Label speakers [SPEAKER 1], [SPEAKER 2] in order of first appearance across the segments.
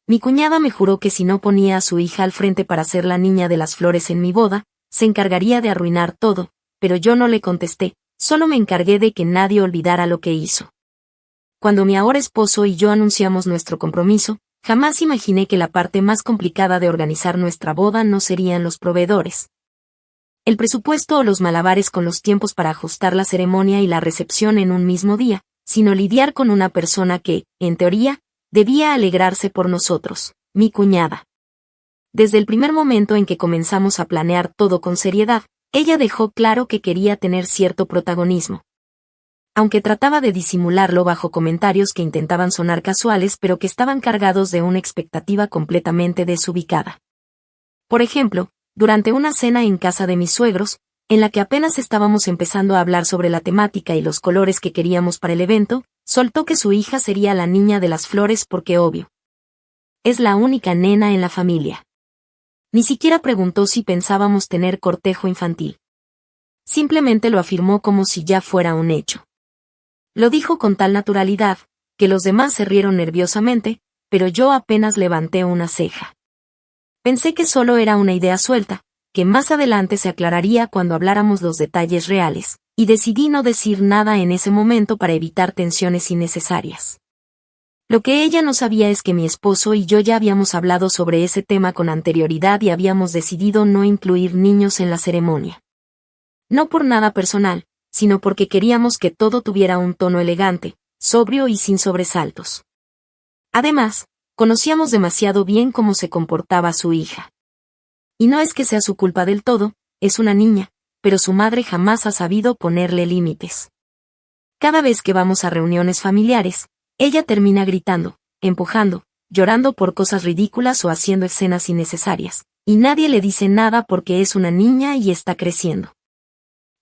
[SPEAKER 1] Mi cuñada me juró que si no ponía a su hija al frente para ser la niña de las flores en mi boda, se encargaría de arruinar todo, pero yo no le contesté, solo me encargué de que nadie olvidara lo que hizo. Cuando mi ahora esposo y yo anunciamos nuestro compromiso, jamás imaginé que la parte más complicada de organizar nuestra boda no serían los proveedores, el presupuesto o los malabares con los tiempos para ajustar la ceremonia y la recepción en un mismo día, sino lidiar con una persona que, en teoría, debía alegrarse por nosotros, mi cuñada. Desde el primer momento en que comenzamos a planear todo con seriedad, ella dejó claro que quería tener cierto protagonismo. Aunque trataba de disimularlo bajo comentarios que intentaban sonar casuales pero que estaban cargados de una expectativa completamente desubicada. Por ejemplo, durante una cena en casa de mis suegros, en la que apenas estábamos empezando a hablar sobre la temática y los colores que queríamos para el evento, soltó que su hija sería la niña de las flores porque obvio. Es la única nena en la familia. Ni siquiera preguntó si pensábamos tener cortejo infantil. Simplemente lo afirmó como si ya fuera un hecho. Lo dijo con tal naturalidad, que los demás se rieron nerviosamente, pero yo apenas levanté una ceja. Pensé que solo era una idea suelta, que más adelante se aclararía cuando habláramos los detalles reales, y decidí no decir nada en ese momento para evitar tensiones innecesarias. Lo que ella no sabía es que mi esposo y yo ya habíamos hablado sobre ese tema con anterioridad y habíamos decidido no incluir niños en la ceremonia. No por nada personal, sino porque queríamos que todo tuviera un tono elegante, sobrio y sin sobresaltos. Además, conocíamos demasiado bien cómo se comportaba su hija. Y no es que sea su culpa del todo, es una niña, pero su madre jamás ha sabido ponerle límites. Cada vez que vamos a reuniones familiares, ella termina gritando, empujando, llorando por cosas ridículas o haciendo escenas innecesarias, y nadie le dice nada porque es una niña y está creciendo.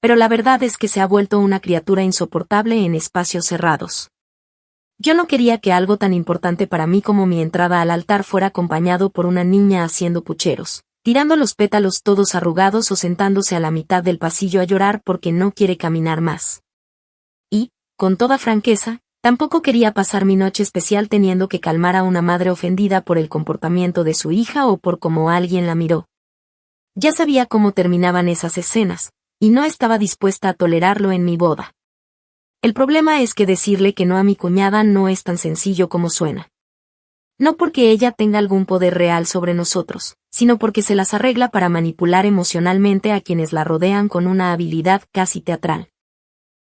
[SPEAKER 1] Pero la verdad es que se ha vuelto una criatura insoportable en espacios cerrados. Yo no quería que algo tan importante para mí como mi entrada al altar fuera acompañado por una niña haciendo pucheros, tirando los pétalos todos arrugados o sentándose a la mitad del pasillo a llorar porque no quiere caminar más. Y, con toda franqueza, tampoco quería pasar mi noche especial teniendo que calmar a una madre ofendida por el comportamiento de su hija o por cómo alguien la miró. Ya sabía cómo terminaban esas escenas, y no estaba dispuesta a tolerarlo en mi boda. El problema es que decirle que no a mi cuñada no es tan sencillo como suena. No porque ella tenga algún poder real sobre nosotros, sino porque se las arregla para manipular emocionalmente a quienes la rodean con una habilidad casi teatral.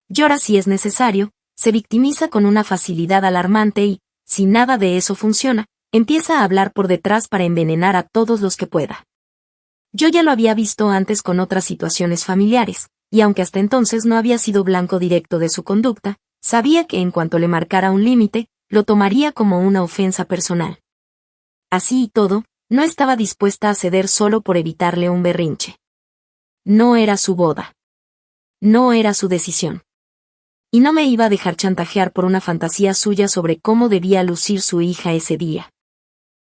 [SPEAKER 1] Llora si es necesario, se victimiza con una facilidad alarmante y, si nada de eso funciona, empieza a hablar por detrás para envenenar a todos los que pueda. Yo ya lo había visto antes con otras situaciones familiares, y aunque hasta entonces no había sido blanco directo de su conducta, sabía que en cuanto le marcara un límite, lo tomaría como una ofensa personal. Así y todo, no estaba dispuesta a ceder solo por evitarle un berrinche. No era su boda. No era su decisión. Y no me iba a dejar chantajear por una fantasía suya sobre cómo debía lucir su hija ese día.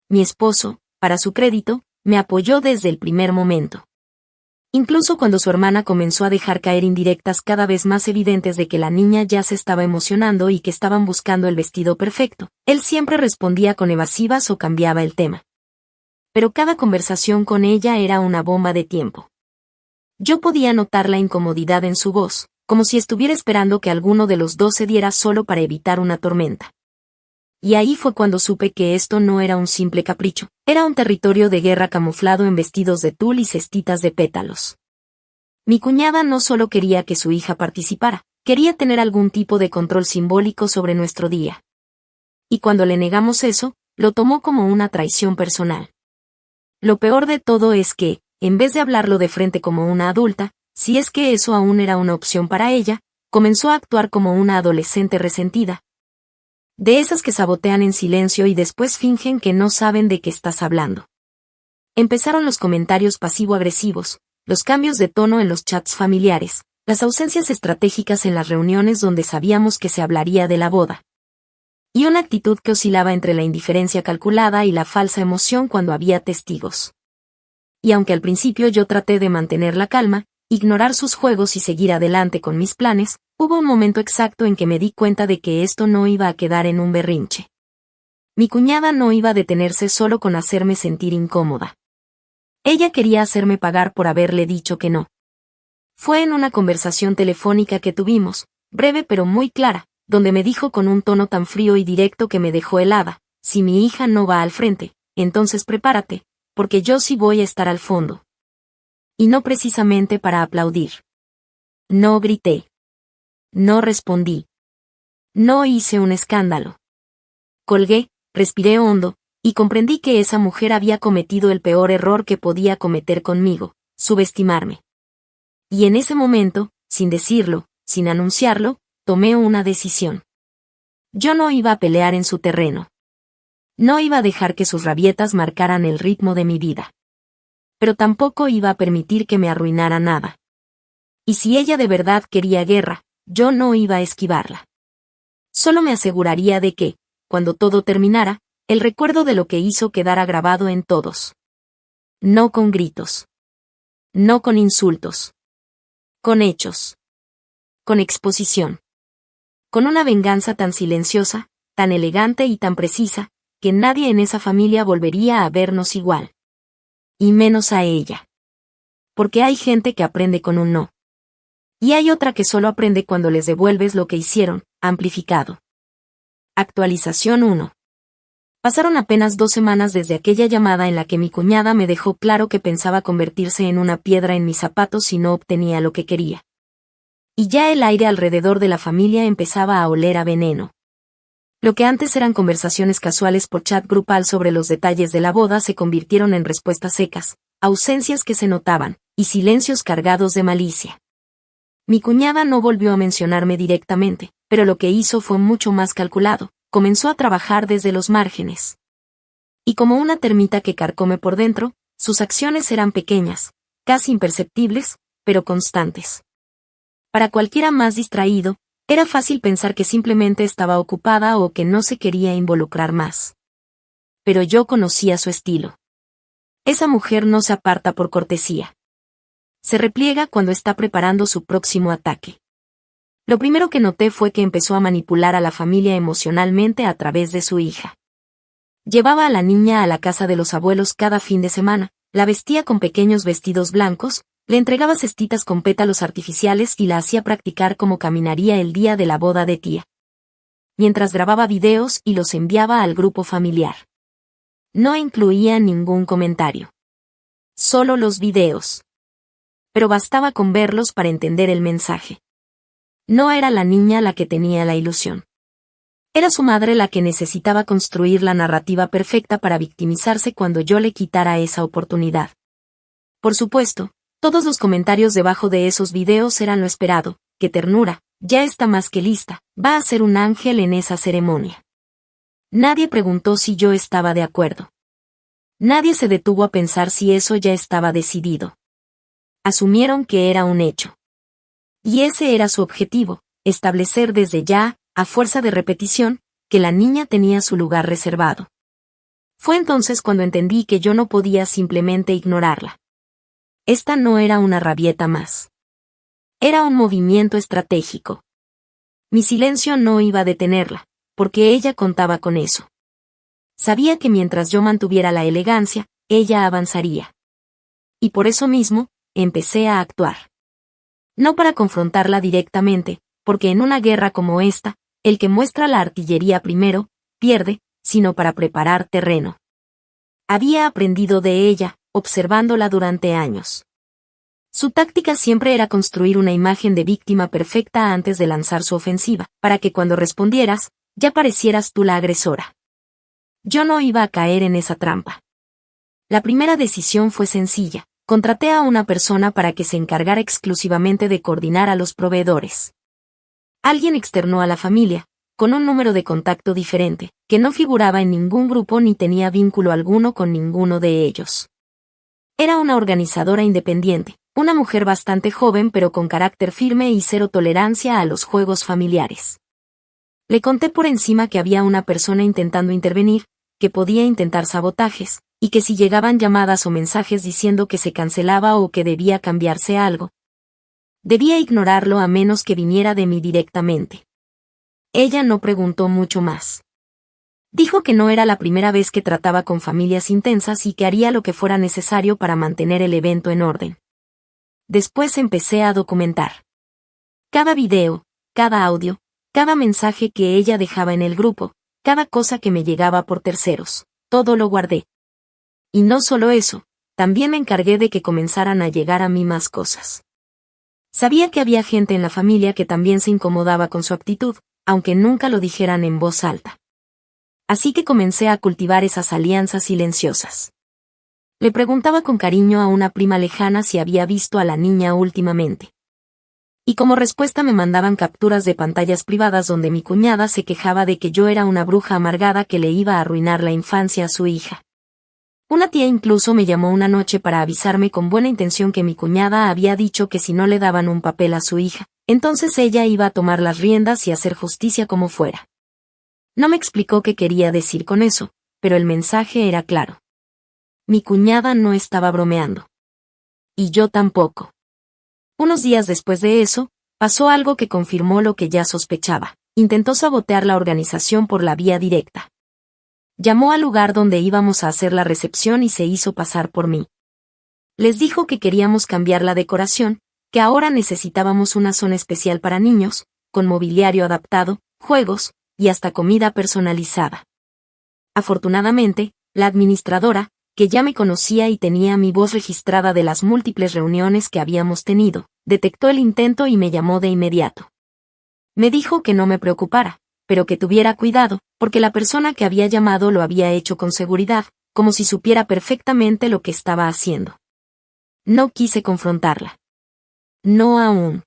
[SPEAKER 1] Mi esposo, para su crédito, me apoyó desde el primer momento. Incluso cuando su hermana comenzó a dejar caer indirectas cada vez más evidentes de que la niña ya se estaba emocionando y que estaban buscando el vestido perfecto, él siempre respondía con evasivas o cambiaba el tema. Pero cada conversación con ella era una bomba de tiempo. Yo podía notar la incomodidad en su voz, como si estuviera esperando que alguno de los dos se diera solo para evitar una tormenta. Y ahí fue cuando supe que esto no era un simple capricho, era un territorio de guerra camuflado en vestidos de tul y cestitas de pétalos. Mi cuñada no solo quería que su hija participara, quería tener algún tipo de control simbólico sobre nuestro día. Y cuando le negamos eso, lo tomó como una traición personal. Lo peor de todo es que, en vez de hablarlo de frente como una adulta, si es que eso aún era una opción para ella, comenzó a actuar como una adolescente resentida. De esas que sabotean en silencio y después fingen que no saben de qué estás hablando. Empezaron los comentarios pasivo-agresivos, los cambios de tono en los chats familiares, las ausencias estratégicas en las reuniones donde sabíamos que se hablaría de la boda. Y una actitud que oscilaba entre la indiferencia calculada y la falsa emoción cuando había testigos. Y aunque al principio yo traté de mantener la calma, ignorar sus juegos y seguir adelante con mis planes, hubo un momento exacto en que me di cuenta de que esto no iba a quedar en un berrinche. Mi cuñada no iba a detenerse solo con hacerme sentir incómoda. Ella quería hacerme pagar por haberle dicho que no. Fue en una conversación telefónica que tuvimos, breve pero muy clara, donde me dijo con un tono tan frío y directo que me dejó helada: si mi hija no va al frente, entonces prepárate, porque yo sí voy a estar al fondo. Y no precisamente para aplaudir. No grité. No respondí. No hice un escándalo. Colgué, respiré hondo, y comprendí que esa mujer había cometido el peor error que podía cometer conmigo: subestimarme. Y en ese momento, sin decirlo, sin anunciarlo, tomé una decisión. Yo no iba a pelear en su terreno. No iba a dejar que sus rabietas marcaran el ritmo de mi vida. Pero tampoco iba a permitir que me arruinara nada. Y si ella de verdad quería guerra, yo no iba a esquivarla. Solo me aseguraría de que, cuando todo terminara, el recuerdo de lo que hizo quedara grabado en todos. No con gritos. No con insultos. Con hechos. Con exposición. Con una venganza tan silenciosa, tan elegante y tan precisa, que nadie en esa familia volvería a vernos igual. Y menos a ella. Porque hay gente que aprende con un no. Y hay otra que solo aprende cuando les devuelves lo que hicieron, amplificado. Actualización 1. Pasaron apenas 2 semanas desde aquella llamada en la que mi cuñada me dejó claro que pensaba convertirse en una piedra en mis zapatos si no obtenía lo que quería. Y ya el aire alrededor de la familia empezaba a oler a veneno. Lo que antes eran conversaciones casuales por chat grupal sobre los detalles de la boda se convirtieron en respuestas secas, ausencias que se notaban, y silencios cargados de malicia. Mi cuñada no volvió a mencionarme directamente, pero lo que hizo fue mucho más calculado: comenzó a trabajar desde los márgenes. Y como una termita que carcome por dentro, sus acciones eran pequeñas, casi imperceptibles, pero constantes. Para cualquiera más distraído, era fácil pensar que simplemente estaba ocupada o que no se quería involucrar más. Pero yo conocía su estilo. Esa mujer no se aparta por cortesía. Se repliega cuando está preparando su próximo ataque. Lo primero que noté fue que empezó a manipular a la familia emocionalmente a través de su hija. Llevaba a la niña a la casa de los abuelos cada fin de semana, la vestía con pequeños vestidos blancos, le entregaba cestitas con pétalos artificiales y la hacía practicar cómo caminaría el día de la boda de tía. Mientras grababa videos y los enviaba al grupo familiar. No incluía ningún comentario. Solo los videos. Pero bastaba con verlos para entender el mensaje. No era la niña la que tenía la ilusión. Era su madre la que necesitaba construir la narrativa perfecta para victimizarse cuando yo le quitara esa oportunidad. Por supuesto, todos los comentarios debajo de esos videos eran lo esperado: qué ternura, ya está más que lista, va a ser un ángel en esa ceremonia. Nadie preguntó si yo estaba de acuerdo. Nadie se detuvo a pensar si eso ya estaba decidido. Asumieron que era un hecho. Y ese era su objetivo: establecer desde ya, a fuerza de repetición, que la niña tenía su lugar reservado. Fue entonces cuando entendí que yo no podía simplemente ignorarla. Esta no era una rabieta más. Era un movimiento estratégico. Mi silencio no iba a detenerla, porque ella contaba con eso. Sabía que mientras yo mantuviera la elegancia, ella avanzaría. Y por eso mismo, empecé a actuar. No para confrontarla directamente, porque en una guerra como esta, el que muestra la artillería primero, pierde, sino para preparar terreno. Había aprendido de ella, observándola durante años. Su táctica siempre era construir una imagen de víctima perfecta antes de lanzar su ofensiva, para que cuando respondieras, ya parecieras tú la agresora. Yo no iba a caer en esa trampa. La primera decisión fue sencilla: contraté a una persona para que se encargara exclusivamente de coordinar a los proveedores. Alguien externo a la familia, con un número de contacto diferente, que no figuraba en ningún grupo ni tenía vínculo alguno con ninguno de ellos. Era una organizadora independiente, una mujer bastante joven pero con carácter firme y cero tolerancia a los juegos familiares. Le conté por encima que había una persona intentando intervenir, que podía intentar sabotajes, y que si llegaban llamadas o mensajes diciendo que se cancelaba o que debía cambiarse algo, debía ignorarlo a menos que viniera de mí directamente. Ella no preguntó mucho más. Dijo que no era la primera vez que trataba con familias intensas y que haría lo que fuera necesario para mantener el evento en orden. Después empecé a documentar cada video, cada audio, cada mensaje que ella dejaba en el grupo, cada cosa que me llegaba por terceros, todo lo guardé. Y no solo eso, también me encargué de que comenzaran a llegar a mí más cosas. Sabía que había gente en la familia que también se incomodaba con su actitud, aunque nunca lo dijeran en voz alta. Así que comencé a cultivar esas alianzas silenciosas. Le preguntaba con cariño a una prima lejana si había visto a la niña últimamente. Y como respuesta me mandaban capturas de pantallas privadas donde mi cuñada se quejaba de que yo era una bruja amargada que le iba a arruinar la infancia a su hija. Una tía incluso me llamó una noche para avisarme con buena intención que mi cuñada había dicho que si no le daban un papel a su hija, entonces ella iba a tomar las riendas y hacer justicia como fuera. No me explicó qué quería decir con eso, pero el mensaje era claro. Mi cuñada no estaba bromeando. Y yo tampoco. Unos días después de eso, pasó algo que confirmó lo que ya sospechaba. Intentó sabotear la organización por la vía directa. Llamó al lugar donde íbamos a hacer la recepción y se hizo pasar por mí. Les dijo que queríamos cambiar la decoración, que ahora necesitábamos una zona especial para niños, con mobiliario adaptado, juegos, y hasta comida personalizada. Afortunadamente, la administradora, que ya me conocía y tenía mi voz registrada de las múltiples reuniones que habíamos tenido, detectó el intento y me llamó de inmediato. Me dijo que no me preocupara, pero que tuviera cuidado, porque la persona que había llamado lo había hecho con seguridad, como si supiera perfectamente lo que estaba haciendo. No quise confrontarla. No aún.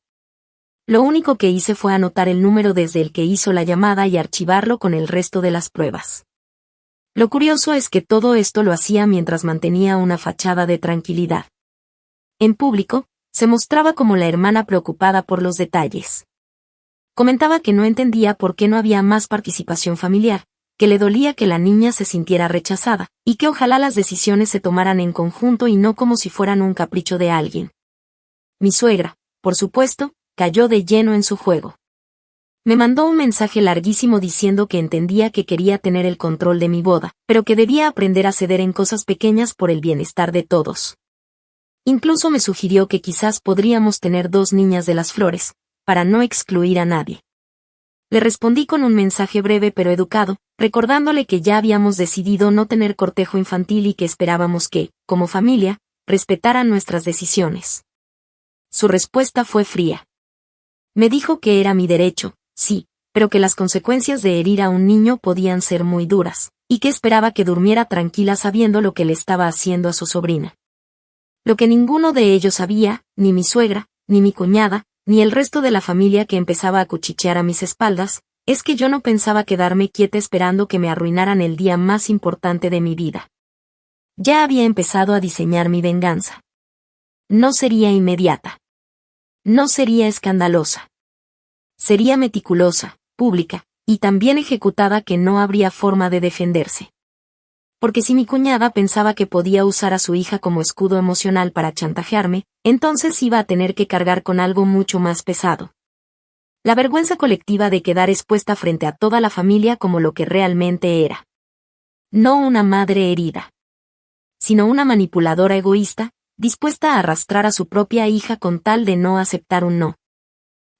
[SPEAKER 1] Lo único que hice fue anotar el número desde el que hizo la llamada y archivarlo con el resto de las pruebas. Lo curioso es que todo esto lo hacía mientras mantenía una fachada de tranquilidad. En público, se mostraba como la hermana preocupada por los detalles. Comentaba que no entendía por qué no había más participación familiar, que le dolía que la niña se sintiera rechazada, y que ojalá las decisiones se tomaran en conjunto y no como si fueran un capricho de alguien. Mi suegra, por supuesto, cayó de lleno en su juego. Me mandó un mensaje larguísimo diciendo que entendía que quería tener el control de mi boda, pero que debía aprender a ceder en cosas pequeñas por el bienestar de todos. Incluso me sugirió que quizás podríamos tener 2 niñas de las flores, para no excluir a nadie. Le respondí con un mensaje breve pero educado, recordándole que ya habíamos decidido no tener cortejo infantil y que esperábamos que, como familia, respetaran nuestras decisiones. Su respuesta fue fría. Me dijo que era mi derecho, sí, pero que las consecuencias de herir a un niño podían ser muy duras, y que esperaba que durmiera tranquila sabiendo lo que le estaba haciendo a su sobrina. Lo que ninguno de ellos sabía, ni mi suegra, ni mi cuñada, ni el resto de la familia que empezaba a cuchichear a mis espaldas, es que yo no pensaba quedarme quieta esperando que me arruinaran el día más importante de mi vida. Ya había empezado a diseñar mi venganza. No sería inmediata. No sería escandalosa. Sería meticulosa, pública, y tan bien ejecutada que no habría forma de defenderse. Porque si mi cuñada pensaba que podía usar a su hija como escudo emocional para chantajearme, entonces iba a tener que cargar con algo mucho más pesado. La vergüenza colectiva de quedar expuesta frente a toda la familia como lo que realmente era. No una madre herida, sino una manipuladora egoísta, dispuesta a arrastrar a su propia hija con tal de no aceptar un no.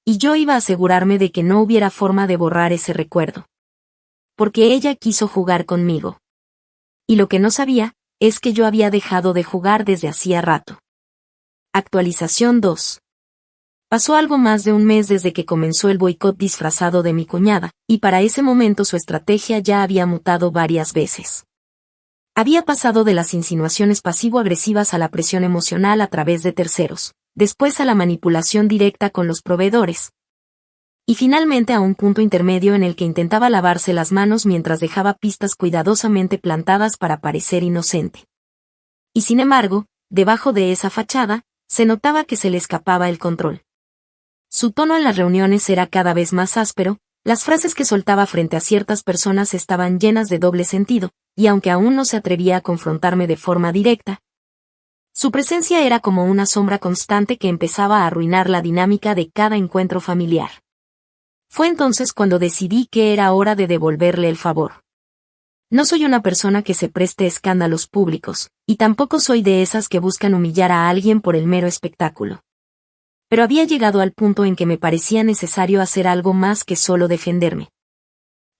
[SPEAKER 1] Y yo iba a asegurarme de que no hubiera forma de borrar ese recuerdo. Porque ella quiso jugar conmigo. Y lo que no sabía, es que yo había dejado de jugar desde hacía rato. Actualización 2. Pasó algo más de un mes desde que comenzó el boicot disfrazado de mi cuñada, y para ese momento su estrategia ya había mutado varias veces. Había pasado de las insinuaciones pasivo-agresivas a la presión emocional a través de terceros, después a la manipulación directa con los proveedores, y finalmente a un punto intermedio en el que intentaba lavarse las manos mientras dejaba pistas cuidadosamente plantadas para parecer inocente. Y sin embargo, debajo de esa fachada, se notaba que se le escapaba el control. Su tono en las reuniones era cada vez más áspero, las frases que soltaba frente a ciertas personas estaban llenas de doble sentido, y aunque aún no se atrevía a confrontarme de forma directa, su presencia era como una sombra constante que empezaba a arruinar la dinámica de cada encuentro familiar. Fue entonces cuando decidí que era hora de devolverle el favor. No soy una persona que se preste a escándalos públicos, y tampoco soy de esas que buscan humillar a alguien por el mero espectáculo. Pero había llegado al punto en que me parecía necesario hacer algo más que solo defenderme.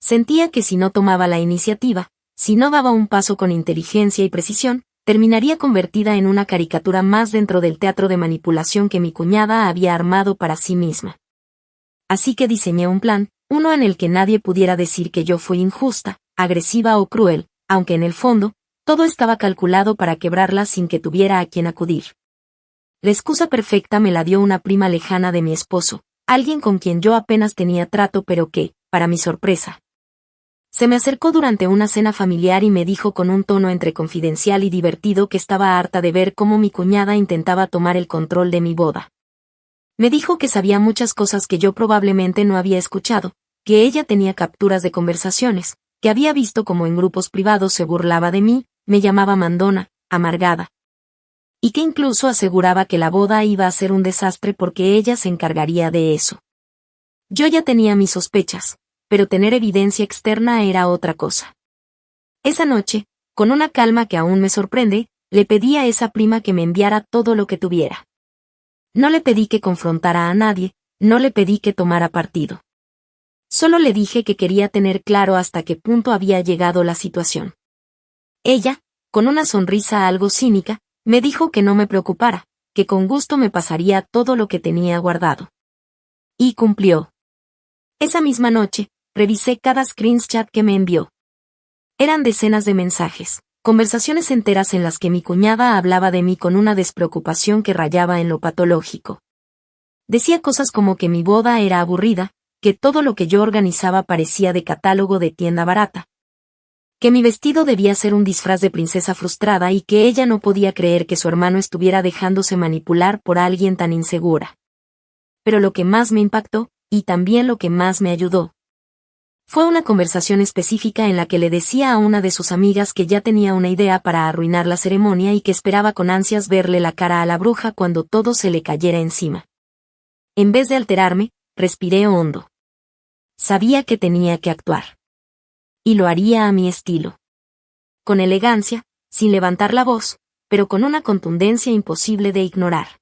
[SPEAKER 1] Sentía que si no tomaba la iniciativa, si no daba un paso con inteligencia y precisión, terminaría convertida en una caricatura más dentro del teatro de manipulación que mi cuñada había armado para sí misma. Así que diseñé un plan, uno en el que nadie pudiera decir que yo fui injusta, agresiva o cruel, aunque en el fondo, todo estaba calculado para quebrarla sin que tuviera a quien acudir. La excusa perfecta me la dio una prima lejana de mi esposo, alguien con quien yo apenas tenía trato pero que, para mi sorpresa, se me acercó durante una cena familiar y me dijo con un tono entre confidencial y divertido que estaba harta de ver cómo mi cuñada intentaba tomar el control de mi boda. Me dijo que sabía muchas cosas que yo probablemente no había escuchado, que ella tenía capturas de conversaciones, que había visto cómo en grupos privados se burlaba de mí, me llamaba mandona, amargada, y que incluso aseguraba que la boda iba a ser un desastre porque ella se encargaría de eso. Yo ya tenía mis sospechas, pero tener evidencia externa era otra cosa. Esa noche, con una calma que aún me sorprende, le pedí a esa prima que me enviara todo lo que tuviera. No le pedí que confrontara a nadie, no le pedí que tomara partido. Solo le dije que quería tener claro hasta qué punto había llegado la situación. Ella, con una sonrisa algo cínica, me dijo que no me preocupara, que con gusto me pasaría todo lo que tenía guardado. Y cumplió. Esa misma noche, revisé cada screenshot que me envió. Eran decenas de mensajes, conversaciones enteras en las que mi cuñada hablaba de mí con una despreocupación que rayaba en lo patológico. Decía cosas como que mi boda era aburrida, que todo lo que yo organizaba parecía de catálogo de tienda barata, que mi vestido debía ser un disfraz de princesa frustrada y que ella no podía creer que su hermano estuviera dejándose manipular por alguien tan insegura. Pero lo que más me impactó, y también lo que más me ayudó, fue una conversación específica en la que le decía a una de sus amigas que ya tenía una idea para arruinar la ceremonia y que esperaba con ansias verle la cara a la bruja cuando todo se le cayera encima. En vez de alterarme, respiré hondo. Sabía que tenía que actuar. Y lo haría a mi estilo. Con elegancia, sin levantar la voz, pero con una contundencia imposible de ignorar.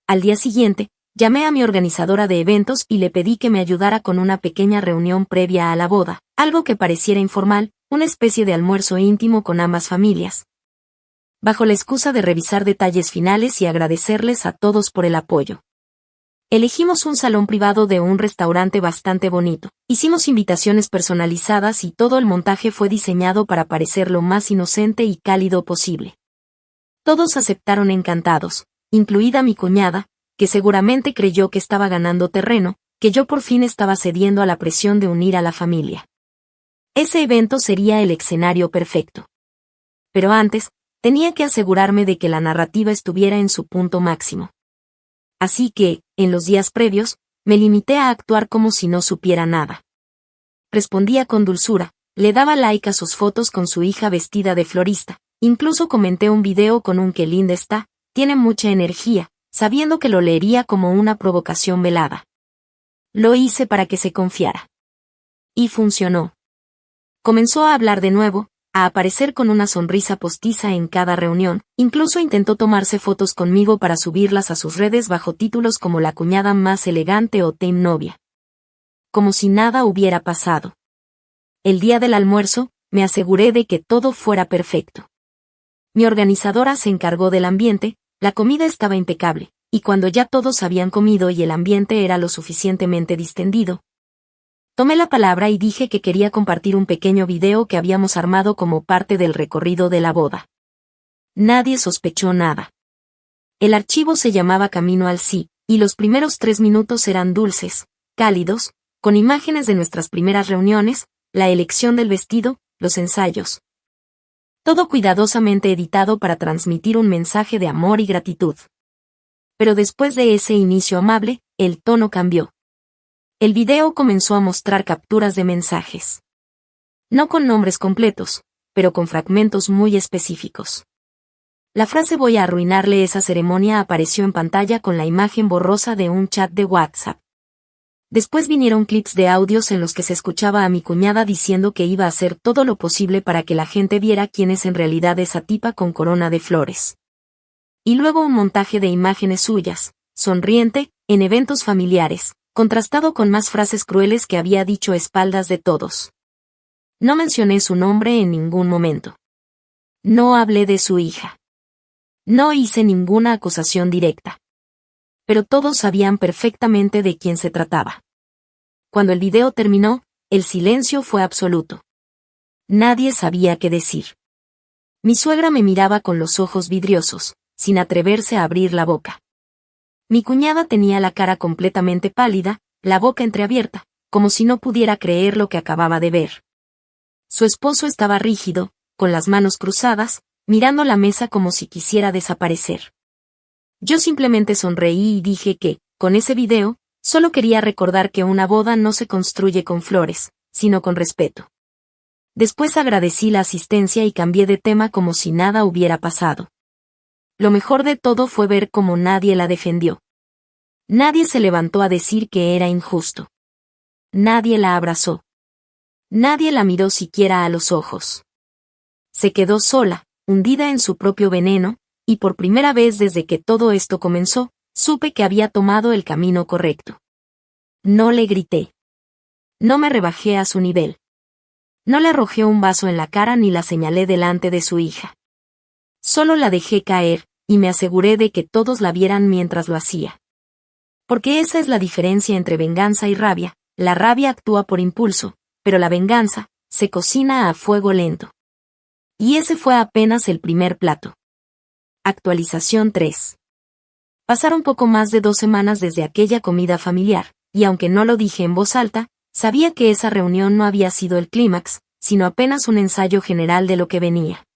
[SPEAKER 1] Al día siguiente, llamé a mi organizadora de eventos y le pedí que me ayudara con una pequeña reunión previa a la boda, algo que pareciera informal, una especie de almuerzo íntimo con ambas familias. Bajo la excusa de revisar detalles finales y agradecerles a todos por el apoyo. Elegimos un salón privado de un restaurante bastante bonito, hicimos invitaciones personalizadas y todo el montaje fue diseñado para parecer lo más inocente y cálido posible. Todos aceptaron encantados, incluida mi cuñada, que seguramente creyó que estaba ganando terreno, que yo por fin estaba cediendo a la presión de unir a la familia. Ese evento sería el escenario perfecto. Pero antes, tenía que asegurarme de que la narrativa estuviera en su punto máximo. Así que, en los días previos, me limité a actuar como si no supiera nada. Respondía con dulzura, le daba like a sus fotos con su hija vestida de florista, incluso comenté un video con un "qué linda está, tiene mucha energía", sabiendo que lo leería como una provocación velada. Lo hice para que se confiara. Y funcionó. Comenzó a hablar de nuevo, a aparecer con una sonrisa postiza en cada reunión, incluso intentó tomarse fotos conmigo para subirlas a sus redes bajo títulos como la cuñada más elegante o Team Novia. Como si nada hubiera pasado. El día del almuerzo, me aseguré de que todo fuera perfecto. Mi organizadora se encargó del ambiente, la comida estaba impecable, y cuando ya todos habían comido y el ambiente era lo suficientemente distendido, tomé la palabra y dije que quería compartir un pequeño video que habíamos armado como parte del recorrido de la boda. Nadie sospechó nada. El archivo se llamaba Camino al Sí, y los primeros 3 minutos eran dulces, cálidos, con imágenes de nuestras primeras reuniones, la elección del vestido, los ensayos. Todo cuidadosamente editado para transmitir un mensaje de amor y gratitud. Pero después de ese inicio amable, el tono cambió. El video comenzó a mostrar capturas de mensajes. No con nombres completos, pero con fragmentos muy específicos. La frase "voy a arruinarle esa ceremonia" apareció en pantalla con la imagen borrosa de un chat de WhatsApp. Después vinieron clips de audios en los que se escuchaba a mi cuñada diciendo que iba a hacer todo lo posible para que la gente viera quién es en realidad esa tipa con corona de flores. Y luego un montaje de imágenes suyas, sonriente, en eventos familiares, contrastado con más frases crueles que había dicho a espaldas de todos. No mencioné su nombre en ningún momento. No hablé de su hija. No hice ninguna acusación directa. Pero todos sabían perfectamente de quién se trataba. Cuando el video terminó, el silencio fue absoluto. Nadie sabía qué decir. Mi suegra me miraba con los ojos vidriosos, sin atreverse a abrir la boca. Mi cuñada tenía la cara completamente pálida, la boca entreabierta, como si no pudiera creer lo que acababa de ver. Su esposo estaba rígido, con las manos cruzadas, mirando la mesa como si quisiera desaparecer. Yo simplemente sonreí y dije que, con ese video, solo quería recordar que una boda no se construye con flores, sino con respeto. Después agradecí la asistencia y cambié de tema como si nada hubiera pasado. Lo mejor de todo fue ver cómo nadie la defendió. Nadie se levantó a decir que era injusto. Nadie la abrazó. Nadie la miró siquiera a los ojos. Se quedó sola, hundida en su propio veneno, y por primera vez desde que todo esto comenzó, supe que había tomado el camino correcto. No le grité. No me rebajé a su nivel. No le arrojé un vaso en la cara ni la señalé delante de su hija. Solo la dejé caer, y me aseguré de que todos la vieran mientras lo hacía. Porque esa es la diferencia entre venganza y rabia. La rabia actúa por impulso, pero la venganza se cocina a fuego lento. Y ese fue apenas el primer plato. Actualización 3. Pasaron poco más de 2 semanas desde aquella comida familiar, y aunque no lo dije en voz alta, sabía que esa reunión no había sido el clímax, sino apenas un ensayo general de lo que venía.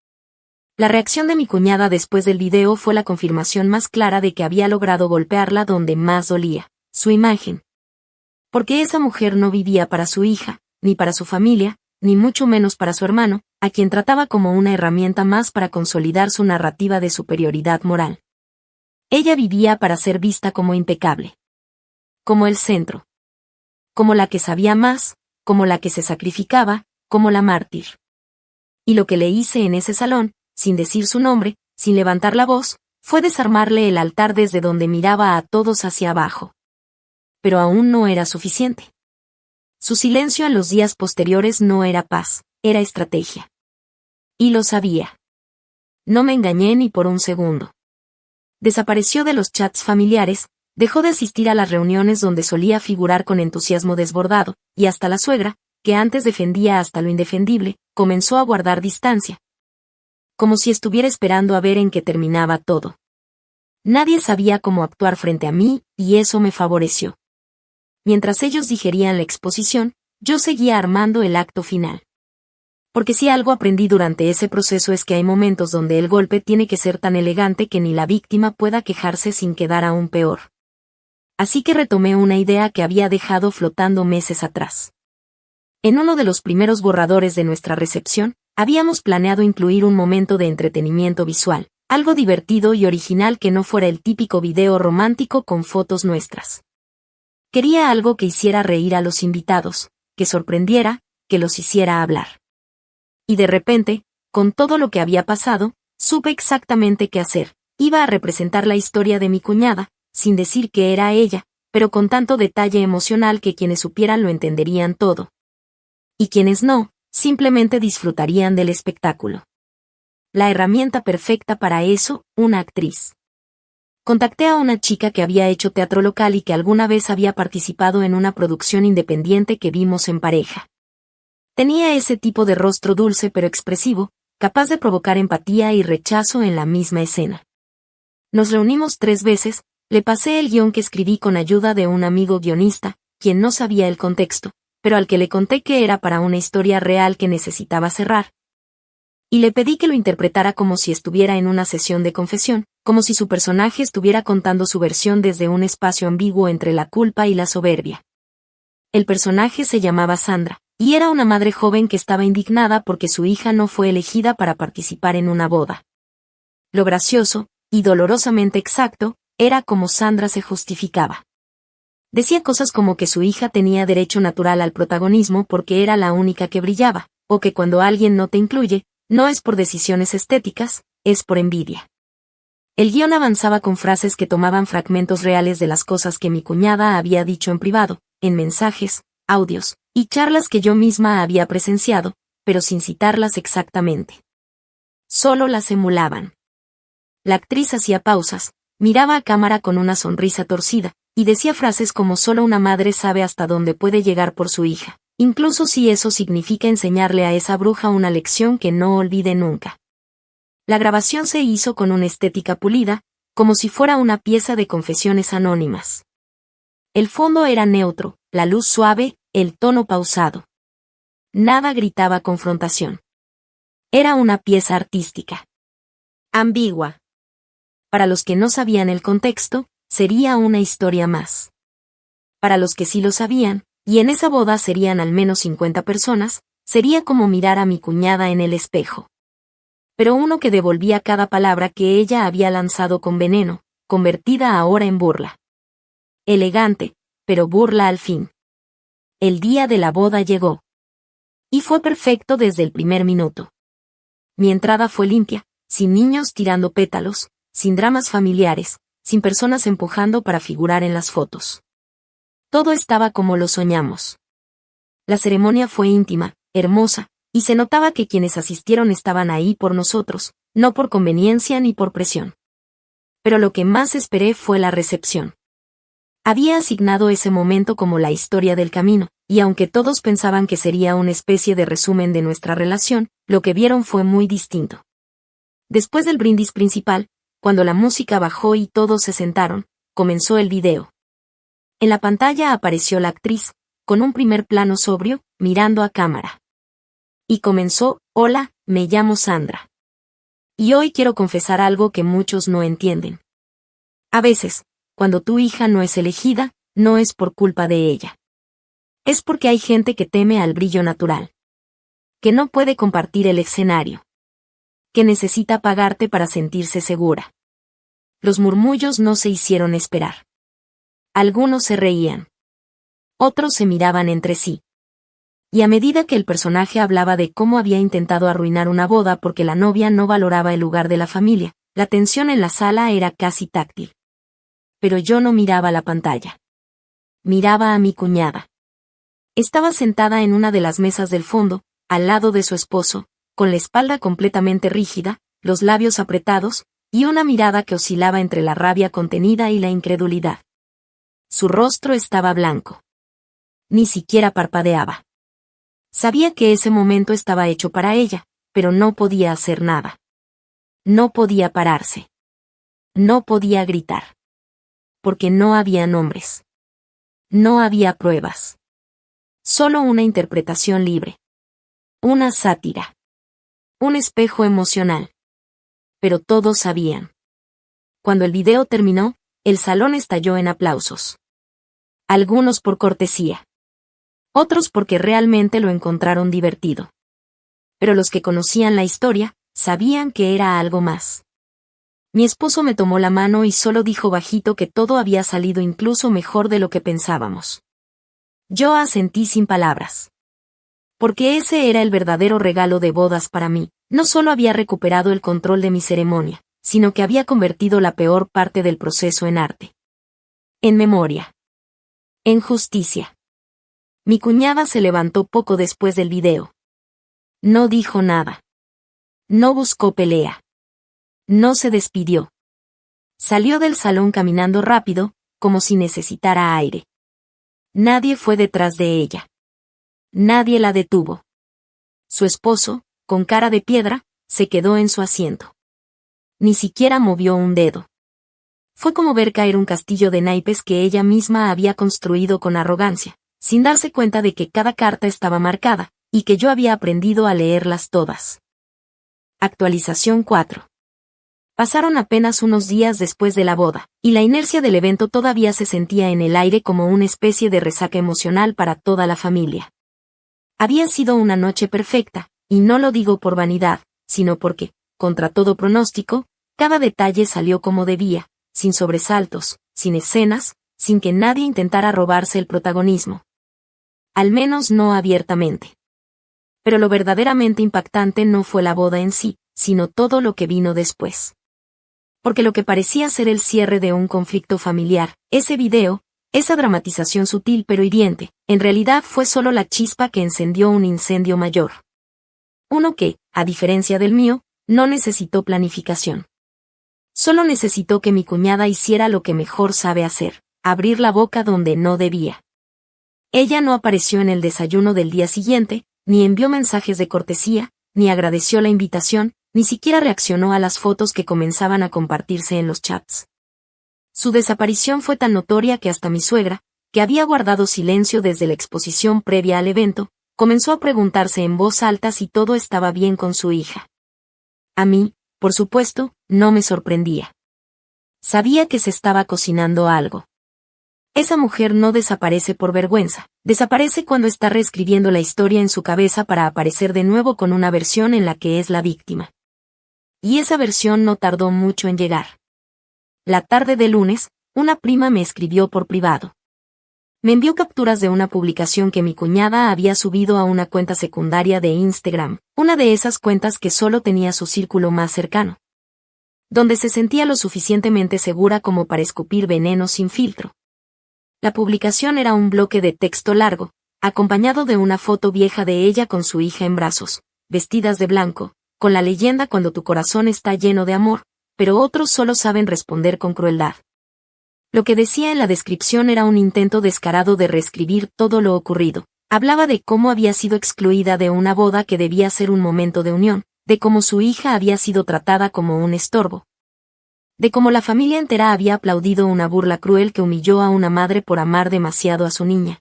[SPEAKER 1] La reacción de mi cuñada después del video fue la confirmación más clara de que había logrado golpearla donde más dolía, su imagen. Porque esa mujer no vivía para su hija, ni para su familia, ni mucho menos para su hermano, a quien trataba como una herramienta más para consolidar su narrativa de superioridad moral. Ella vivía para ser vista como impecable. Como el centro. Como la que sabía más, como la que se sacrificaba, como la mártir. Y lo que le hice en ese salón, sin decir su nombre, sin levantar la voz, fue desarmarle el altar desde donde miraba a todos hacia abajo. Pero aún no era suficiente. Su silencio en los días posteriores no era paz, era estrategia. Y lo sabía. No me engañé ni por un segundo. Desapareció de los chats familiares, dejó de asistir a las reuniones donde solía figurar con entusiasmo desbordado, y hasta la suegra, que antes defendía hasta lo indefendible, comenzó a guardar distancia. Como si estuviera esperando a ver en qué terminaba todo. Nadie sabía cómo actuar frente a mí, y eso me favoreció. Mientras ellos digerían la exposición, yo seguía armando el acto final. Porque si algo aprendí durante ese proceso es que hay momentos donde el golpe tiene que ser tan elegante que ni la víctima pueda quejarse sin quedar aún peor. Así que retomé una idea que había dejado flotando meses atrás. En uno de los primeros borradores de nuestra recepción, habíamos planeado incluir un momento de entretenimiento visual, algo divertido y original que no fuera el típico video romántico con fotos nuestras. Quería algo que hiciera reír a los invitados, que sorprendiera, que los hiciera hablar. Y de repente, con todo lo que había pasado, supe exactamente qué hacer. Iba a representar la historia de mi cuñada, sin decir que era ella, pero con tanto detalle emocional que quienes supieran lo entenderían todo. Y quienes no, simplemente disfrutarían del espectáculo. La herramienta perfecta para eso, una actriz. Contacté a una chica que había hecho teatro local y que alguna vez había participado en una producción independiente que vimos en pareja. Tenía ese tipo de rostro dulce pero expresivo, capaz de provocar empatía y rechazo en la misma escena. Nos reunimos 3 veces, le pasé el guión que escribí con ayuda de un amigo guionista, quien no sabía el contexto, pero al que le conté que era para una historia real que necesitaba cerrar. Y le pedí que lo interpretara como si estuviera en una sesión de confesión, como si su personaje estuviera contando su versión desde un espacio ambiguo entre la culpa y la soberbia. El personaje se llamaba Sandra, y era una madre joven que estaba indignada porque su hija no fue elegida para participar en una boda. Lo gracioso, y dolorosamente exacto, era como Sandra se justificaba. Decía cosas como que su hija tenía derecho natural al protagonismo porque era la única que brillaba, o que cuando alguien no te incluye, no es por decisiones estéticas, es por envidia. El guión avanzaba con frases que tomaban fragmentos reales de las cosas que mi cuñada había dicho en privado, en mensajes, audios, y charlas que yo misma había presenciado, pero sin citarlas exactamente. Solo las emulaban. La actriz hacía pausas, miraba a cámara con una sonrisa torcida, y decía frases como solo una madre sabe hasta dónde puede llegar por su hija, incluso si eso significa enseñarle a esa bruja una lección que no olvide nunca. La grabación se hizo con una estética pulida, como si fuera una pieza de confesiones anónimas. El fondo era neutro, la luz suave, el tono pausado. Nada gritaba confrontación. Era una pieza artística. Ambigua. Para los que no sabían el contexto, sería una historia más. Para los que sí lo sabían, y en esa boda serían al menos 50 personas, sería como mirar a mi cuñada en el espejo. Pero uno que devolvía cada palabra que ella había lanzado con veneno, convertida ahora en burla. Elegante, pero burla al fin. El día de la boda llegó. Y fue perfecto desde el primer minuto. Mi entrada fue limpia, sin niños tirando pétalos, sin dramas familiares, sin personas empujando para figurar en las fotos. Todo estaba como lo soñamos. La ceremonia fue íntima, hermosa, y se notaba que quienes asistieron estaban ahí por nosotros, no por conveniencia ni por presión. Pero lo que más esperé fue la recepción. Había asignado ese momento como la historia del camino, y aunque todos pensaban que sería una especie de resumen de nuestra relación, lo que vieron fue muy distinto. Después del brindis principal, cuando la música bajó y todos se sentaron, comenzó el video. En la pantalla apareció la actriz, con un primer plano sobrio, mirando a cámara. Y comenzó: hola, me llamo Sandra. Y hoy quiero confesar algo que muchos no entienden. A veces, cuando tu hija no es elegida, no es por culpa de ella. Es porque hay gente que teme al brillo natural. Que no puede compartir el escenario. Que necesita pagarte para sentirse segura. Los murmullos no se hicieron esperar. Algunos se reían. Otros se miraban entre sí. Y a medida que el personaje hablaba de cómo había intentado arruinar una boda porque la novia no valoraba el lugar de la familia, la tensión en la sala era casi táctil. Pero yo no miraba la pantalla. Miraba a mi cuñada. Estaba sentada en una de las mesas del fondo, al lado de su esposo, con la espalda completamente rígida, los labios apretados, y una mirada que oscilaba entre la rabia contenida y la incredulidad. Su rostro estaba blanco. Ni siquiera parpadeaba. Sabía que ese momento estaba hecho para ella, pero no podía hacer nada. No podía pararse. No podía gritar. Porque no había nombres. No había pruebas. Solo una interpretación libre. Una sátira. Un espejo emocional. Pero todos sabían. Cuando el video terminó, el salón estalló en aplausos. Algunos por cortesía. Otros porque realmente lo encontraron divertido. Pero los que conocían la historia, sabían que era algo más. Mi esposo me tomó la mano y solo dijo bajito que todo había salido incluso mejor de lo que pensábamos. Yo asentí sin palabras. Porque ese era el verdadero regalo de bodas para mí. No solo había recuperado el control de mi ceremonia, sino que había convertido la peor parte del proceso en arte. En memoria. En justicia. Mi cuñada se levantó poco después del video. No dijo nada. No buscó pelea. No se despidió. Salió del salón caminando rápido, como si necesitara aire. Nadie fue detrás de ella. Nadie la detuvo. Su esposo, con cara de piedra, se quedó en su asiento. Ni siquiera movió un dedo. Fue como ver caer un castillo de naipes que ella misma había construido con arrogancia, sin darse cuenta de que cada carta estaba marcada, y que yo había aprendido a leerlas todas. Actualización 4. Pasaron apenas unos días después de la boda, y la inercia del evento todavía se sentía en el aire como una especie de resaca emocional para toda la familia. Había sido una noche perfecta, y no lo digo por vanidad, sino porque, contra todo pronóstico, cada detalle salió como debía, sin sobresaltos, sin escenas, sin que nadie intentara robarse el protagonismo. Al menos no abiertamente. Pero lo verdaderamente impactante no fue la boda en sí, sino todo lo que vino después. Porque lo que parecía ser el cierre de un conflicto familiar, ese video, esa dramatización sutil pero hiriente, en realidad fue solo la chispa que encendió un incendio mayor. Uno que, a diferencia del mío, no necesitó planificación. Solo necesitó que mi cuñada hiciera lo que mejor sabe hacer, abrir la boca donde no debía. Ella no apareció en el desayuno del día siguiente, ni envió mensajes de cortesía, ni agradeció la invitación, ni siquiera reaccionó a las fotos que comenzaban a compartirse en los chats. Su desaparición fue tan notoria que hasta mi suegra, que había guardado silencio desde la exposición previa al evento, comenzó a preguntarse en voz alta si todo estaba bien con su hija. A mí, por supuesto, no me sorprendía. Sabía que se estaba cocinando algo. Esa mujer no desaparece por vergüenza, desaparece cuando está reescribiendo la historia en su cabeza para aparecer de nuevo con una versión en la que es la víctima. Y esa versión no tardó mucho en llegar. La tarde de lunes, una prima me escribió por privado. Me envió capturas de una publicación que mi cuñada había subido a una cuenta secundaria de Instagram, una de esas cuentas que solo tenía su círculo más cercano, donde se sentía lo suficientemente segura como para escupir veneno sin filtro. La publicación era un bloque de texto largo, acompañado de una foto vieja de ella con su hija en brazos, vestidas de blanco, con la leyenda cuando tu corazón está lleno de amor, pero otros solo saben responder con crueldad. Lo que decía en la descripción era un intento descarado de reescribir todo lo ocurrido. Hablaba de cómo había sido excluida de una boda que debía ser un momento de unión, de cómo su hija había sido tratada como un estorbo, de cómo la familia entera había aplaudido una burla cruel que humilló a una madre por amar demasiado a su niña.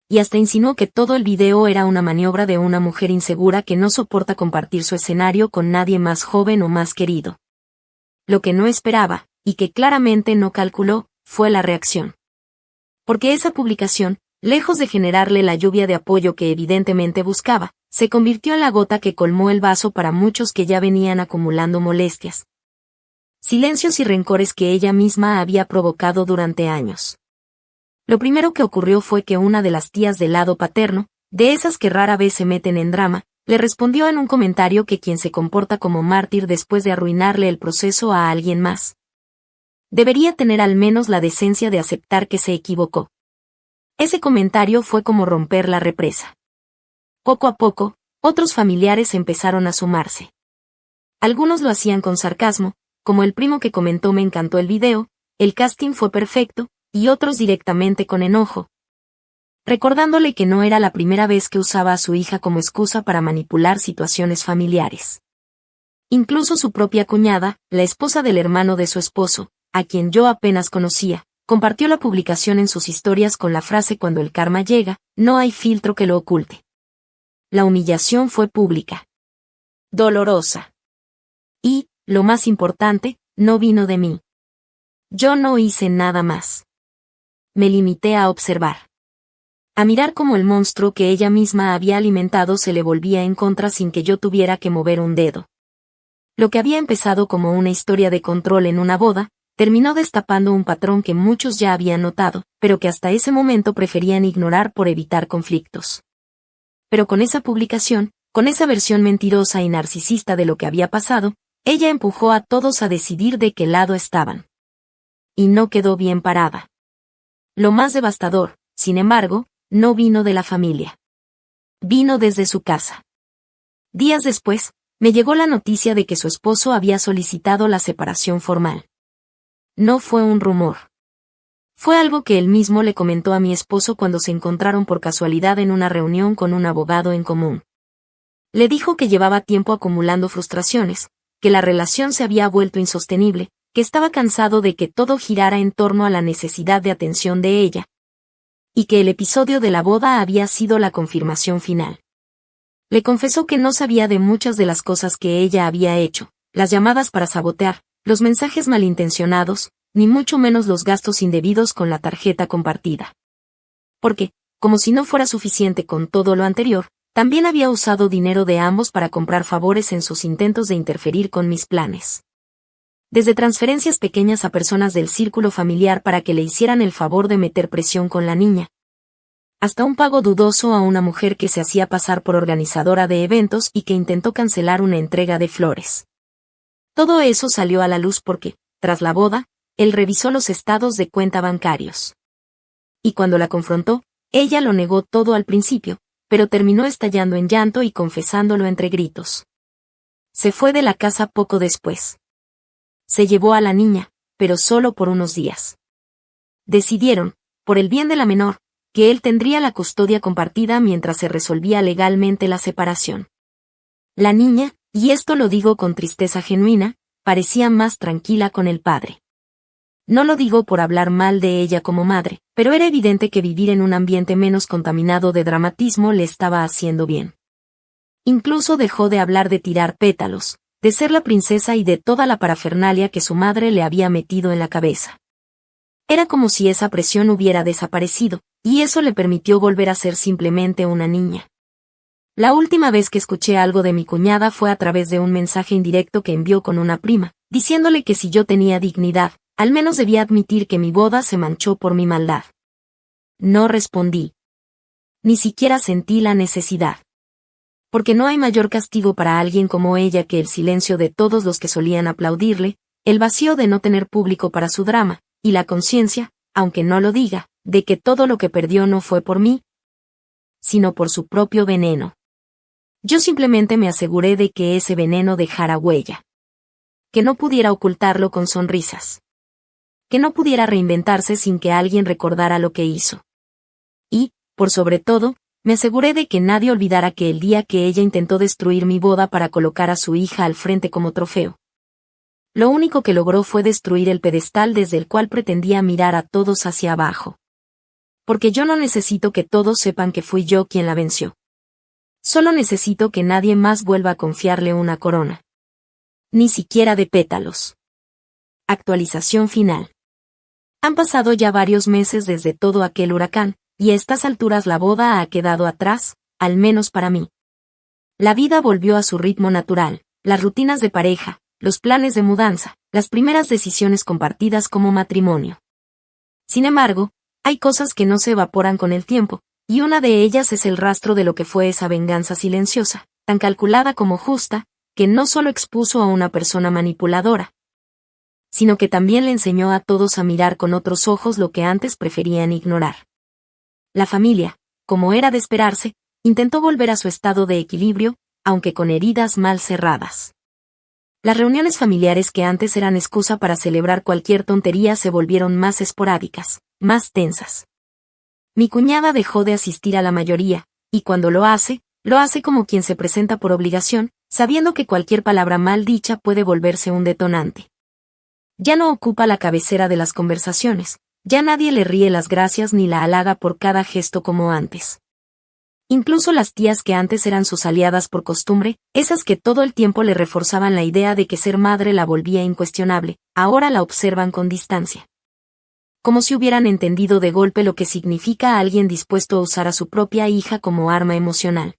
[SPEAKER 1] Y hasta insinuó que todo el video era una maniobra de una mujer insegura que no soporta compartir su escenario con nadie más joven o más querido. Lo que no esperaba, y que claramente no calculó, fue la reacción. Porque esa publicación, lejos de generarle la lluvia de apoyo que evidentemente buscaba, se convirtió en la gota que colmó el vaso para muchos que ya venían acumulando molestias, silencios y rencores que ella misma había provocado durante años. Lo primero que ocurrió fue que una de las tías del lado paterno, de esas que rara vez se meten en drama, le respondió en un comentario que quien se comporta como mártir después de arruinarle el proceso a alguien más, debería tener al menos la decencia de aceptar que se equivocó. Ese comentario fue como romper la represa. Poco a poco, otros familiares empezaron a sumarse. Algunos lo hacían con sarcasmo, como el primo que comentó me encantó el video, el casting fue perfecto, y otros directamente con enojo, recordándole que no era la primera vez que usaba a su hija como excusa para manipular situaciones familiares. Incluso su propia cuñada, la esposa del hermano de su esposo, a quien yo apenas conocía, compartió la publicación en sus historias con la frase cuando el karma llega, no hay filtro que lo oculte. La humillación fue pública. Dolorosa. Y, lo más importante, no vino de mí. Yo no hice nada más. Me limité a observar. A mirar cómo el monstruo que ella misma había alimentado se le volvía en contra sin que yo tuviera que mover un dedo. Lo que había empezado como una historia de control en una boda, terminó destapando un patrón que muchos ya habían notado, pero que hasta ese momento preferían ignorar por evitar conflictos. Pero con esa publicación, con esa versión mentirosa y narcisista de lo que había pasado, ella empujó a todos a decidir de qué lado estaban. Y no quedó bien parada. Lo más devastador, sin embargo, no vino de la familia. Vino desde su casa. Días después, me llegó la noticia de que su esposo había solicitado la separación formal. No fue un rumor. Fue algo que él mismo le comentó a mi esposo cuando se encontraron por casualidad en una reunión con un abogado en común. Le dijo que llevaba tiempo acumulando frustraciones, que la relación se había vuelto insostenible, que estaba cansado de que todo girara en torno a la necesidad de atención de ella, y que el episodio de la boda había sido la confirmación final. Le confesó que no sabía de muchas de las cosas que ella había hecho, las llamadas para sabotear, los mensajes malintencionados, ni mucho menos los gastos indebidos con la tarjeta compartida. Porque, como si no fuera suficiente con todo lo anterior, también había usado dinero de ambos para comprar favores en sus intentos de interferir con mis planes. Desde transferencias pequeñas a personas del círculo familiar para que le hicieran el favor de meter presión con la niña, hasta un pago dudoso a una mujer que se hacía pasar por organizadora de eventos y que intentó cancelar una entrega de flores. Todo eso salió a la luz porque, tras la boda, él revisó los estados de cuenta bancarios. Y cuando la confrontó, ella lo negó todo al principio, pero terminó estallando en llanto y confesándolo entre gritos. Se fue de la casa poco después. Se llevó a la niña, pero solo por unos días. Decidieron, por el bien de la menor, que él tendría la custodia compartida mientras se resolvía legalmente la separación. La niña, y esto lo digo con tristeza genuina, parecía más tranquila con el padre. No lo digo por hablar mal de ella como madre, pero era evidente que vivir en un ambiente menos contaminado de dramatismo le estaba haciendo bien. Incluso dejó de hablar de tirar pétalos, de ser la princesa y de toda la parafernalia que su madre le había metido en la cabeza. Era como si esa presión hubiera desaparecido, y eso le permitió volver a ser simplemente una niña. La última vez que escuché algo de mi cuñada fue a través de un mensaje indirecto que envió con una prima, diciéndole que si yo tenía dignidad, al menos debía admitir que mi boda se manchó por mi maldad. No respondí. Ni siquiera sentí la necesidad. Porque no hay mayor castigo para alguien como ella que el silencio de todos los que solían aplaudirle, el vacío de no tener público para su drama, y la conciencia, aunque no lo diga, de que todo lo que perdió no fue por mí, sino por su propio veneno. Yo simplemente me aseguré de que ese veneno dejara huella. Que no pudiera ocultarlo con sonrisas. Que no pudiera reinventarse sin que alguien recordara lo que hizo. Y, por sobre todo, me aseguré de que nadie olvidara que el día que ella intentó destruir mi boda para colocar a su hija al frente como trofeo, lo único que logró fue destruir el pedestal desde el cual pretendía mirar a todos hacia abajo. Porque yo no necesito que todos sepan que fui yo quien la venció. Solo necesito que nadie más vuelva a confiarle una corona. Ni siquiera de pétalos. Actualización final. Han pasado ya varios meses desde todo aquel huracán, y a estas alturas la boda ha quedado atrás, al menos para mí. La vida volvió a su ritmo natural, las rutinas de pareja, los planes de mudanza, las primeras decisiones compartidas como matrimonio. Sin embargo, hay cosas que no se evaporan con el tiempo, y una de ellas es el rastro de lo que fue esa venganza silenciosa, tan calculada como justa, que no solo expuso a una persona manipuladora, sino que también le enseñó a todos a mirar con otros ojos lo que antes preferían ignorar. La familia, como era de esperarse, intentó volver a su estado de equilibrio, aunque con heridas mal cerradas. Las reuniones familiares que antes eran excusa para celebrar cualquier tontería se volvieron más esporádicas, más tensas. Mi cuñada dejó de asistir a la mayoría, y cuando lo hace como quien se presenta por obligación, sabiendo que cualquier palabra mal dicha puede volverse un detonante. Ya no ocupa la cabecera de las conversaciones, ya nadie le ríe las gracias ni la halaga por cada gesto como antes. Incluso las tías que antes eran sus aliadas por costumbre, esas que todo el tiempo le reforzaban la idea de que ser madre la volvía incuestionable, ahora la observan con distancia. Como si hubieran entendido de golpe lo que significa alguien dispuesto a usar a su propia hija como arma emocional.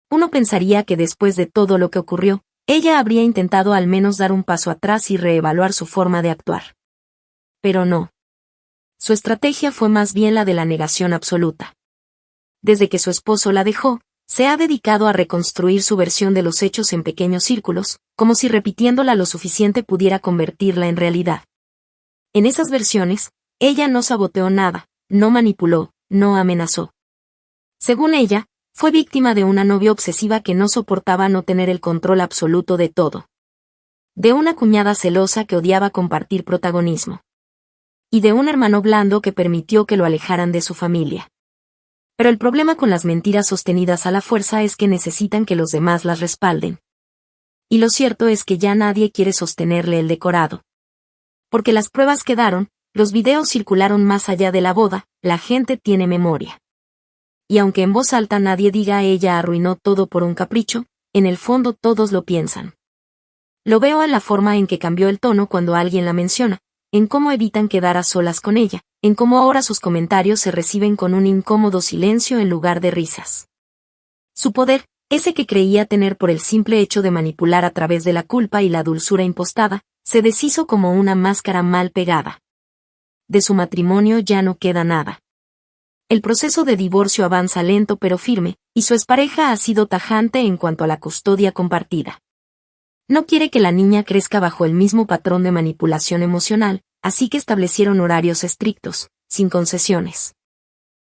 [SPEAKER 1] Uno pensaría que después de todo lo que ocurrió, ella habría intentado al menos dar un paso atrás y reevaluar su forma de actuar. Pero no. Su estrategia fue más bien la de la negación absoluta. Desde que su esposo la dejó, se ha dedicado a reconstruir su versión de los hechos en pequeños círculos, como si repitiéndola lo suficiente pudiera convertirla en realidad. En esas versiones, ella no saboteó nada, no manipuló, no amenazó. Según ella, fue víctima de una novia obsesiva que no soportaba no tener el control absoluto de todo. De una cuñada celosa que odiaba compartir protagonismo. Y de un hermano blando que permitió que lo alejaran de su familia. Pero el problema con las mentiras sostenidas a la fuerza es que necesitan que los demás las respalden. Y lo cierto es que ya nadie quiere sostenerle el decorado. Porque las pruebas quedaron, los videos circularon más allá de la boda, la gente tiene memoria. Y aunque en voz alta nadie diga ella arruinó todo por un capricho, en el fondo todos lo piensan. Lo veo en la forma en que cambió el tono cuando alguien la menciona, en cómo evitan quedar a solas con ella, en cómo ahora sus comentarios se reciben con un incómodo silencio en lugar de risas. Su poder, ese que creía tener por el simple hecho de manipular a través de la culpa y la dulzura impostada, se deshizo como una máscara mal pegada. De su matrimonio ya no queda nada. El proceso de divorcio avanza lento pero firme, y su expareja ha sido tajante en cuanto a la custodia compartida. No quiere que la niña crezca bajo el mismo patrón de manipulación emocional, así que establecieron horarios estrictos, sin concesiones.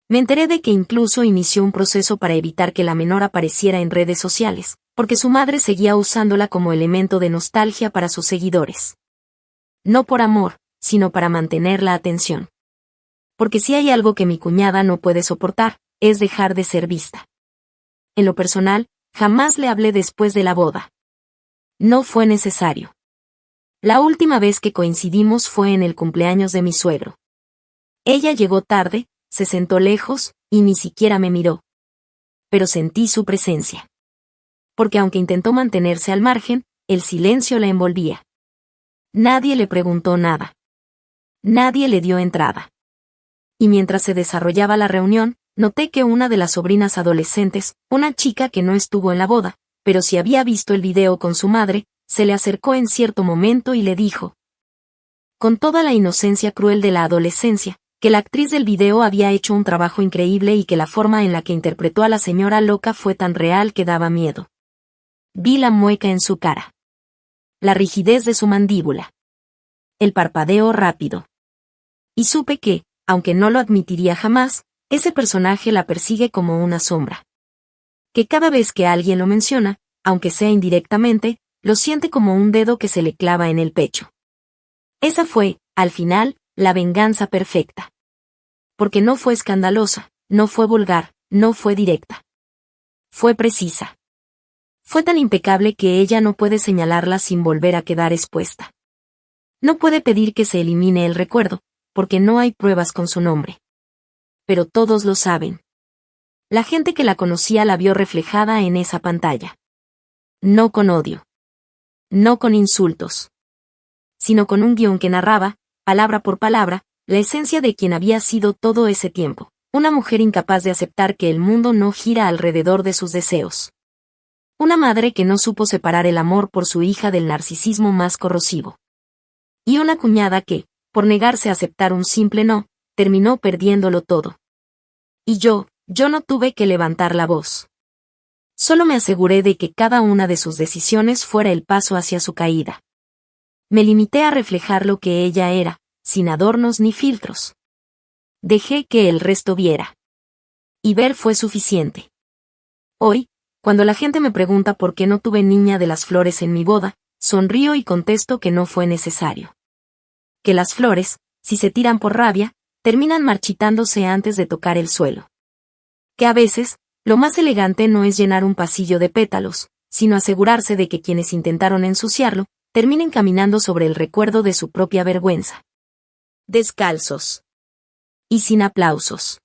[SPEAKER 1] Me enteré de que incluso inició un proceso para evitar que la menor apareciera en redes sociales, porque su madre seguía usándola como elemento de nostalgia para sus seguidores. No por amor, sino para mantener la atención. Porque si hay algo que mi cuñada no puede soportar, es dejar de ser vista. En lo personal, jamás le hablé después de la boda. No fue necesario. La última vez que coincidimos fue en el cumpleaños de mi suegro. Ella llegó tarde, se sentó lejos, y ni siquiera me miró. Pero sentí su presencia. Porque aunque intentó mantenerse al margen, el silencio la envolvía. Nadie le preguntó nada. Nadie le dio entrada. Y mientras se desarrollaba la reunión, noté que una de las sobrinas adolescentes, una chica que no estuvo en la boda, pero sí había visto el video con su madre, se le acercó en cierto momento y le dijo, con toda la inocencia cruel de la adolescencia, que la actriz del video había hecho un trabajo increíble y que la forma en la que interpretó a la señora loca fue tan real que daba miedo. Vi la mueca en su cara. La rigidez de su mandíbula. El parpadeo rápido. Y supe que, aunque no lo admitiría jamás, ese personaje la persigue como una sombra. Que cada vez que alguien lo menciona, aunque sea indirectamente, lo siente como un dedo que se le clava en el pecho. Esa fue, al final, la venganza perfecta. Porque no fue escandalosa, no fue vulgar, no fue directa. Fue precisa. Fue tan impecable que ella no puede señalarla sin volver a quedar expuesta. No puede pedir que se elimine el recuerdo, porque no hay pruebas con su nombre. Pero todos lo saben. La gente que la conocía la vio reflejada en esa pantalla. No con odio. No con insultos. Sino con un guión que narraba, palabra por palabra, la esencia de quien había sido todo ese tiempo, una mujer incapaz de aceptar que el mundo no gira alrededor de sus deseos. Una madre que no supo separar el amor por su hija del narcisismo más corrosivo. Y una cuñada que, por negarse a aceptar un simple no, terminó perdiéndolo todo. Y yo no tuve que levantar la voz. Solo me aseguré de que cada una de sus decisiones fuera el paso hacia su caída. Me limité a reflejar lo que ella era, sin adornos ni filtros. Dejé que el resto viera. Y ver fue suficiente. Hoy, cuando la gente me pregunta por qué no tuve niña de las flores en mi boda, sonrío y contesto que no fue necesario. Que las flores, si se tiran por rabia, terminan marchitándose antes de tocar el suelo. Que a veces, lo más elegante no es llenar un pasillo de pétalos, sino asegurarse de que quienes intentaron ensuciarlo, terminen caminando sobre el recuerdo de su propia vergüenza. Descalzos. Y sin aplausos.